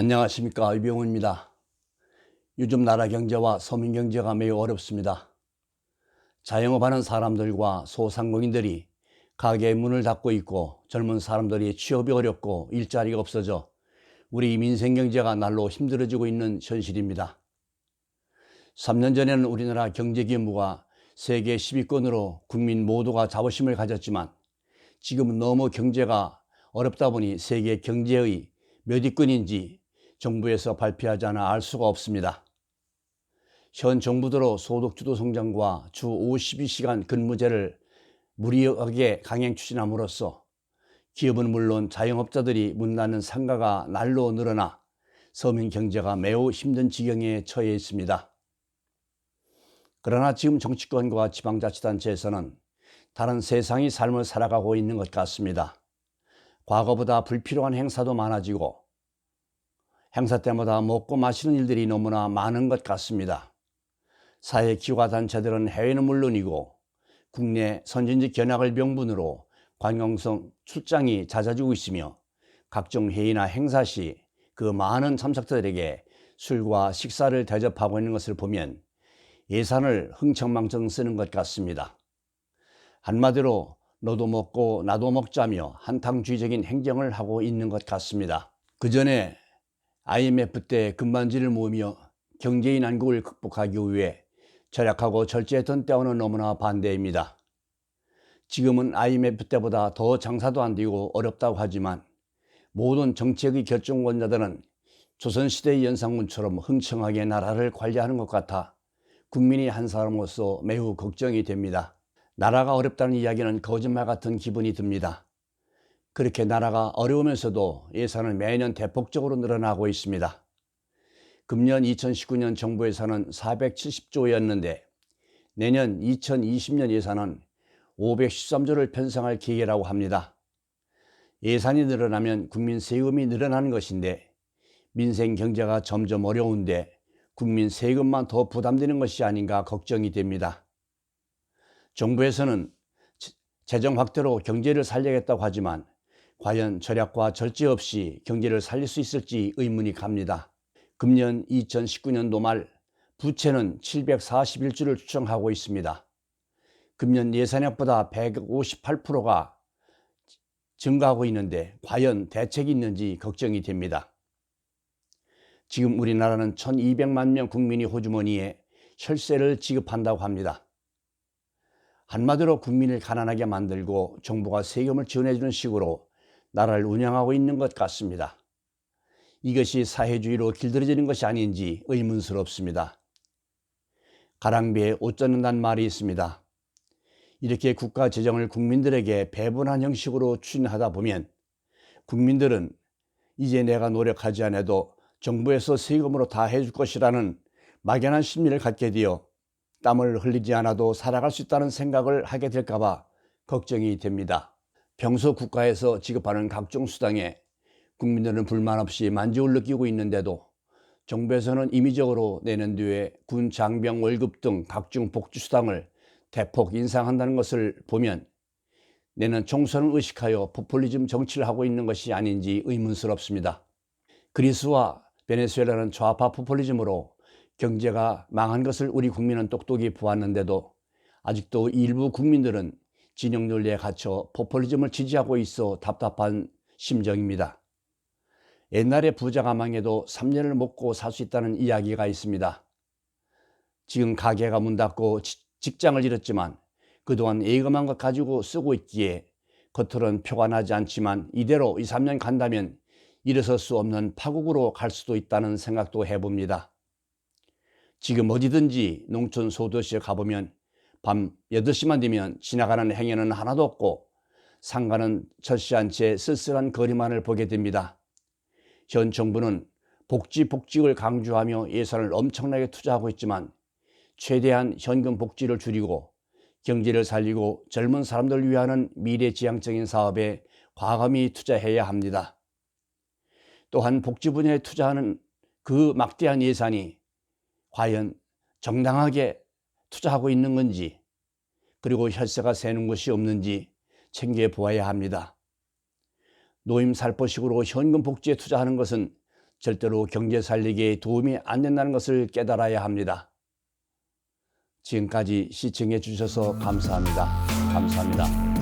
안녕하십니까, 이병호입니다. 요즘 나라 경제와 서민 경제가 매우 어렵습니다. 자영업하는 사람들과 소상공인들이 가게 문을 닫고 있고, 젊은 사람들이 취업이 어렵고 일자리가 없어져 우리 민생 경제가 날로 힘들어지고 있는 현실입니다. 3년 전에는 우리나라 경제 규모가 세계 10위권으로 국민 모두가 자부심을 가졌지만, 지금은 너무 경제가 어렵다 보니 세계 경제의 몇 위권인지 정부에서 발표하지 않아 알 수가 없습니다. 현 정부대로 소득주도 성장과 주 52시간 근무제를 무리하게 강행 추진함으로써 기업은 물론 자영업자들이 문 닫는 상가가 날로 늘어나 서민 경제가 매우 힘든 지경에 처해 있습니다. 그러나 지금 정치권과 지방자치단체에서는 다른 세상의 삶을 살아가고 있는 것 같습니다. 과거보다 불필요한 행사도 많아지고 행사 때마다 먹고 마시는 일들이 너무나 많은 것 같습니다. 사회 기관 단체들은 해외는 물론이고 국내 선진지 견학을 명분으로 관광성 출장이 잦아지고 있으며, 각종 회의나 행사 시 그 많은 참석자들에게 술과 식사를 대접하고 있는 것을 보면 예산을 흥청망청 쓰는 것 같습니다. 한마디로 너도 먹고 나도 먹자며 한탕주의적인 행정을 하고 있는 것 같습니다. 그 전에 IMF 때 금반지를 모으며 경제의 난국을 극복하기 위해 절약하고 절제했던 때와는 너무나 반대입니다. 지금은 IMF 때보다 더 장사도 안 되고 어렵다고 하지만, 모든 정책의 결정권자들은 조선시대의 연산군처럼 흥청하게 나라를 관리하는 것 같아 국민이 한 사람으로서 매우 걱정이 됩니다. 나라가 어렵다는 이야기는 거짓말 같은 기분이 듭니다. 그렇게 나라가 어려우면서도 예산은 매년 대폭적으로 늘어나고 있습니다. 금년 2019년 정부 예산은 470조였는데 내년 2020년 예산은 513조를 편성할 계획이라고 합니다. 예산이 늘어나면 국민 세금이 늘어나는 것인데, 민생 경제가 점점 어려운데 국민 세금만 더 부담되는 것이 아닌가 걱정이 됩니다. 정부에서는 재정 확대로 경제를 살리겠다고 하지만 과연 절약과 절제 없이 경제를 살릴 수 있을지 의문이 갑니다. 금년 2019년도 말 부채는 741조를 추정하고 있습니다. 금년 예산액보다 158%가 증가하고 있는데 과연 대책이 있는지 걱정이 됩니다. 지금 우리나라는 1200만 명 국민이 호주머니에 혈세를 지급한다고 합니다. 한마디로 국민을 가난하게 만들고 정부가 세금을 지원해주는 식으로 나라를 운영하고 있는 것 같습니다. 이것이 사회주의로 길들여지는 것이 아닌지 의문스럽습니다. 가랑비에 옷 젖는다는 말이 있습니다. 이렇게 국가 재정을 국민들에게 배분한 형식으로 추진하다 보면 국민들은 이제 내가 노력하지 않아도 정부에서 세금으로 다 해줄 것이라는 막연한 심리를 갖게 되어 땀을 흘리지 않아도 살아갈 수 있다는 생각을 하게 될까 봐 걱정이 됩니다. 평소 국가에서 지급하는 각종 수당에 국민들은 불만 없이 만족을 느끼고 있는데도 정부에서는 임의적으로 내년 뒤에 군 장병 월급 등 각종 복지 수당을 대폭 인상한다는 것을 보면 내년 총선을 의식하여 포퓰리즘 정치를 하고 있는 것이 아닌지 의문스럽습니다. 그리스와 베네수엘라는 좌파 포퓰리즘으로 경제가 망한 것을 우리 국민은 똑똑히 보았는데도 아직도 일부 국민들은 진영 논리에 갇혀 포퓰리즘을 지지하고 있어 답답한 심정입니다. 옛날에 부자가 망해도 3년을 먹고 살 수 있다는 이야기가 있습니다. 지금 가게가 문 닫고 직장을 잃었지만 그동안 예금한 것 가지고 쓰고 있기에 겉으로는 표가 나지 않지만 이대로 2, 3년 간다면 일어설 수 없는 파국으로 갈 수도 있다는 생각도 해봅니다. 지금 어디든지 농촌 소도시에 가보면 밤 8시만 되면 지나가는 행여는 하나도 없고 상가는 절시한 채 쓸쓸한 거리만을 보게 됩니다. 현 정부는 복지를 강조하며 예산을 엄청나게 투자하고 있지만 최대한 현금 복지를 줄이고 경제를 살리고 젊은 사람들을 위한 미래지향적인 사업에 과감히 투자해야 합니다. 또한 복지 분야에 투자하는 그 막대한 예산이 과연 정당하게 투자하고 있는 건지, 그리고 혈세가 새는 것이 없는지 챙겨보아야 합니다. 노임 살포식으로 현금 복지에 투자하는 것은 절대로 경제 살리기에 도움이 안 된다는 것을 깨달아야 합니다. 지금까지 시청해 주셔서 감사합니다. 감사합니다.